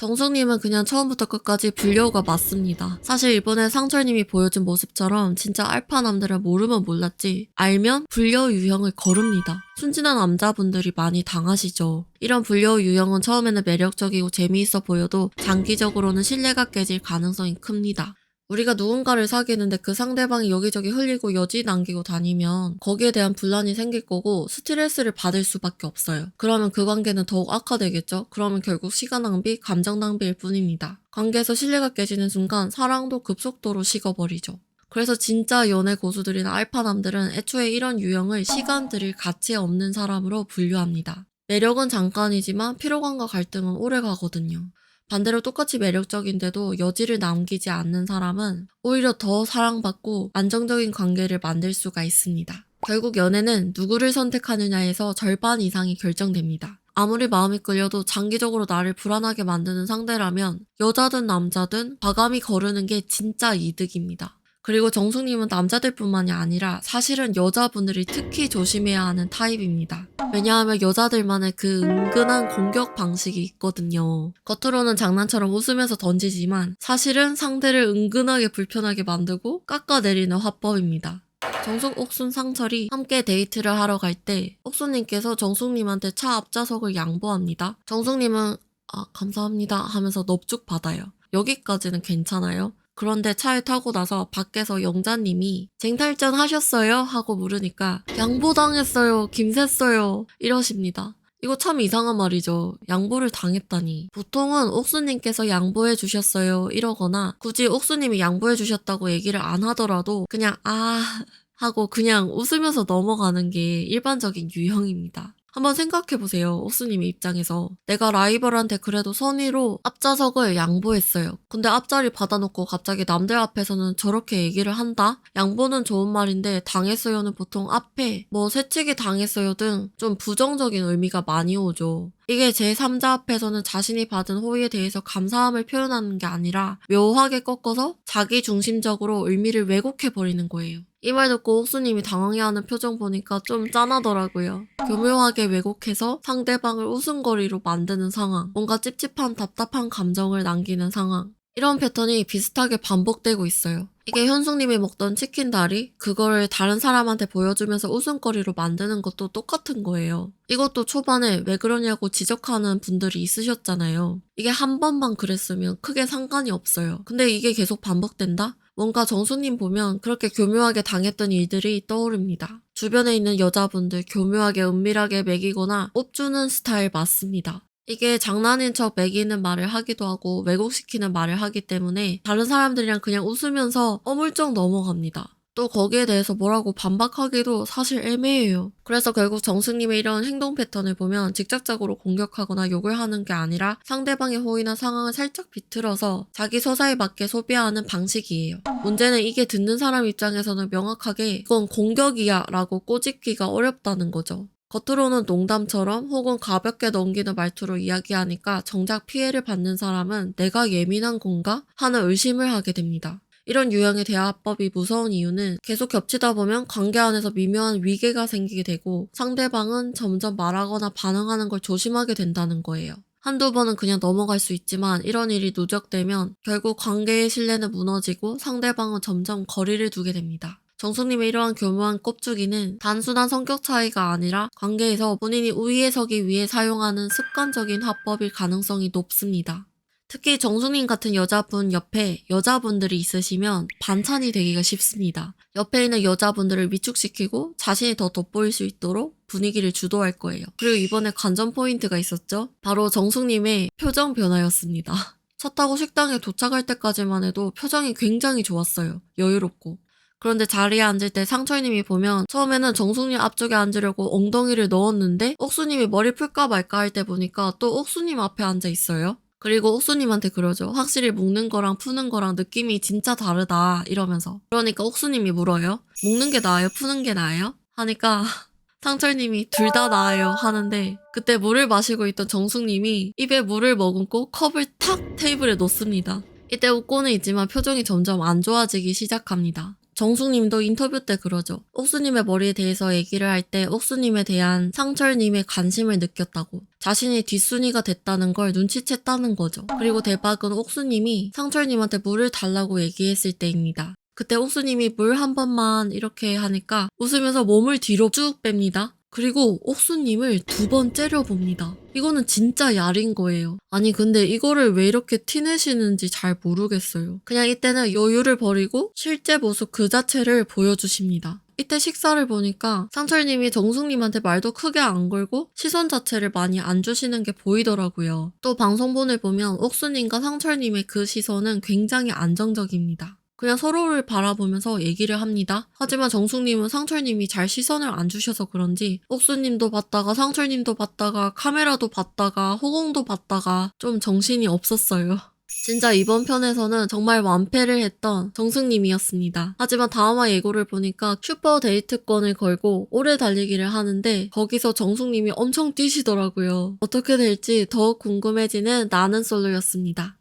정숙님은 그냥 처음부터 끝까지 불려우가 맞습니다. 사실 이번에 상철님이 보여준 모습처럼 진짜 알파남들은 모르면 몰랐지 알면 불려우 유형을 거릅니다. 순진한 남자분들이 많이 당하시죠. 이런 불려우 유형은 처음에는 매력적이고 재미있어 보여도 장기적으로는 신뢰가 깨질 가능성이 큽니다. 우리가 누군가를 사귀는데 그 상대방이 여기저기 흘리고 여지 남기고 다니면 거기에 대한 분란이 생길 거고 스트레스를 받을 수밖에 없어요. 그러면 그 관계는 더욱 악화되겠죠? 그러면 결국 시간 낭비, 감정 낭비일 뿐입니다. 관계에서 신뢰가 깨지는 순간 사랑도 급속도로 식어버리죠. 그래서 진짜 연애 고수들이나 알파남들은 애초에 이런 유형을 시간 들일 가치 없는 사람으로 분류합니다. 매력은 잠깐이지만 피로감과 갈등은 오래 가거든요. 반대로 똑같이 매력적인데도 여지를 남기지 않는 사람은 오히려 더 사랑받고 안정적인 관계를 만들 수가 있습니다. 결국 연애는 누구를 선택하느냐에서 절반 이상이 결정됩니다. 아무리 마음이 끌려도 장기적으로 나를 불안하게 만드는 상대라면 여자든 남자든 과감히 거르는 게 진짜 이득입니다. 그리고 정숙님은 남자들뿐만이 아니라 사실은 여자분들이 특히 조심해야 하는 타입입니다. 왜냐하면 여자들만의 그 은근한 공격 방식이 있거든요. 겉으로는 장난처럼 웃으면서 던지지만 사실은 상대를 은근하게 불편하게 만들고 깎아내리는 화법입니다. 정숙, 옥순, 상철이 함께 데이트를 하러 갈 때 옥순님께서 정숙님한테 차 앞좌석을 양보합니다. 정숙님은 감사합니다 하면서 넙죽 받아요. 여기까지는 괜찮아요? 그런데 차에 타고 나서 밖에서 영자님이 쟁탈전 하셨어요? 하고 물으니까 양보당했어요. 김샜어요. 이러십니다. 이거 참 이상한 말이죠. 양보를 당했다니. 보통은 옥수님께서 양보해 주셨어요 이러거나 굳이 옥수님이 양보해 주셨다고 얘기를 안 하더라도 그냥 하고 그냥 웃으면서 넘어가는 게 일반적인 유형입니다. 한번 생각해보세요. 옥수님의 입장에서. 내가 라이벌한테 그래도 선의로 앞좌석을 양보했어요. 근데 앞자리 받아놓고 갑자기 남들 앞에서는 저렇게 얘기를 한다? 양보는 좋은 말인데 당했어요는 보통 앞에 새치기 당했어요 등 좀 부정적인 의미가 많이 오죠. 이게 제3자 앞에서는 자신이 받은 호의에 대해서 감사함을 표현하는 게 아니라 묘하게 꺾어서 자기 중심적으로 의미를 왜곡해버리는 거예요. 이 말 듣고 옥수님이 당황해하는 표정 보니까 좀 짠하더라고요. 교묘하게 왜곡해서 상대방을 웃음거리로 만드는 상황, 뭔가 찝찝한 답답한 감정을 남기는 상황. 이런 패턴이 비슷하게 반복되고 있어요. 이게 현숙님이 먹던 치킨 다리? 그거를 다른 사람한테 보여주면서 웃음거리로 만드는 것도 똑같은 거예요. 이것도 초반에 왜 그러냐고 지적하는 분들이 있으셨잖아요. 이게 한 번만 그랬으면 크게 상관이 없어요. 근데 이게 계속 반복된다? 뭔가 정수님 보면 그렇게 교묘하게 당했던 일들이 떠오릅니다. 주변에 있는 여자분들 교묘하게 은밀하게 먹이거나 옵주는 스타일 맞습니다. 이게 장난인 척 매기는 말을 하기도 하고 왜곡시키는 말을 하기 때문에 다른 사람들이랑 그냥 웃으면서 어물쩍 넘어갑니다. 또 거기에 대해서 뭐라고 반박하기도 사실 애매해요. 그래서 결국 정숙님의 이런 행동 패턴을 보면 직접적으로 공격하거나 욕을 하는 게 아니라 상대방의 호의나 상황을 살짝 비틀어서 자기 서사에 맞게 소비하는 방식이에요. 문제는 이게 듣는 사람 입장에서는 명확하게 이건 공격이야 라고 꼬집기가 어렵다는 거죠. 겉으로는 농담처럼 혹은 가볍게 넘기는 말투로 이야기하니까 정작 피해를 받는 사람은 내가 예민한 건가? 하는 의심을 하게 됩니다. 이런 유형의 대화법이 무서운 이유는 계속 겹치다 보면 관계 안에서 미묘한 위계가 생기게 되고 상대방은 점점 말하거나 반응하는 걸 조심하게 된다는 거예요. 한두 번은 그냥 넘어갈 수 있지만 이런 일이 누적되면 결국 관계의 신뢰는 무너지고 상대방은 점점 거리를 두게 됩니다. 정숙님의 이러한 교묘한 꼽주기는 단순한 성격 차이가 아니라 관계에서 본인이 우위에 서기 위해 사용하는 습관적인 화법일 가능성이 높습니다. 특히 정숙님 같은 여자분 옆에 여자분들이 있으시면 반찬이 되기가 쉽습니다. 옆에 있는 여자분들을 위축시키고 자신이 더 돋보일 수 있도록 분위기를 주도할 거예요. 그리고 이번에 관전 포인트가 있었죠? 바로 정숙님의 표정 변화였습니다. 차 타고 식당에 도착할 때까지만 해도 표정이 굉장히 좋았어요. 여유롭고. 그런데 자리에 앉을 때 상철님이 보면 처음에는 정숙님 앞쪽에 앉으려고 엉덩이를 넣었는데 옥수님이 머리 풀까 말까 할 때 보니까 또 옥수님 앞에 앉아 있어요. 그리고 옥수님한테 그러죠. 확실히 묶는 거랑 푸는 거랑 느낌이 진짜 다르다 이러면서. 그러니까 옥수님이 물어요. 묶는 게 나아요? 푸는 게 나아요? 하니까 상철님이 둘 다 나아요 하는데 그때 물을 마시고 있던 정숙님이 입에 물을 머금고 컵을 탁 테이블에 놓습니다. 이때 웃고는 있지만 표정이 점점 안 좋아지기 시작합니다. 정숙님도 인터뷰 때 그러죠. 옥수님의 머리에 대해서 얘기를 할 때 옥수님에 대한 상철님의 관심을 느꼈다고. 자신이 뒷순위가 됐다는 걸 눈치챘다는 거죠. 그리고 대박은 옥수님이 상철님한테 물을 달라고 얘기했을 때입니다. 그때 옥수님이 물 한 번만 이렇게 하니까 웃으면서 몸을 뒤로 쭉 뺍니다. 그리고 옥수님을 2번 째려봅니다. 이거는 진짜 야린 거예요. 아니 근데 이거를 왜 이렇게 티내시는지 잘 모르겠어요. 그냥 이때는 여유를 버리고 실제 모습 그 자체를 보여주십니다. 이때 식사를 보니까 상철님이 정숙님한테 말도 크게 안 걸고 시선 자체를 많이 안 주시는 게 보이더라고요. 또 방송본을 보면 옥수님과 상철님의 그 시선은 굉장히 안정적입니다. 그냥 서로를 바라보면서 얘기를 합니다. 하지만 정숙님은 상철님이 잘 시선을 안 주셔서 그런지 옥수님도 봤다가 상철님도 봤다가 카메라도 봤다가 호공도 봤다가 좀 정신이 없었어요. 진짜 이번 편에서는 정말 완패를 했던 정숙님이었습니다. 하지만 다음화 예고를 보니까 슈퍼 데이트권을 걸고 오래 달리기를 하는데 거기서 정숙님이 엄청 뛰시더라고요. 어떻게 될지 더욱 궁금해지는 나는 솔로였습니다.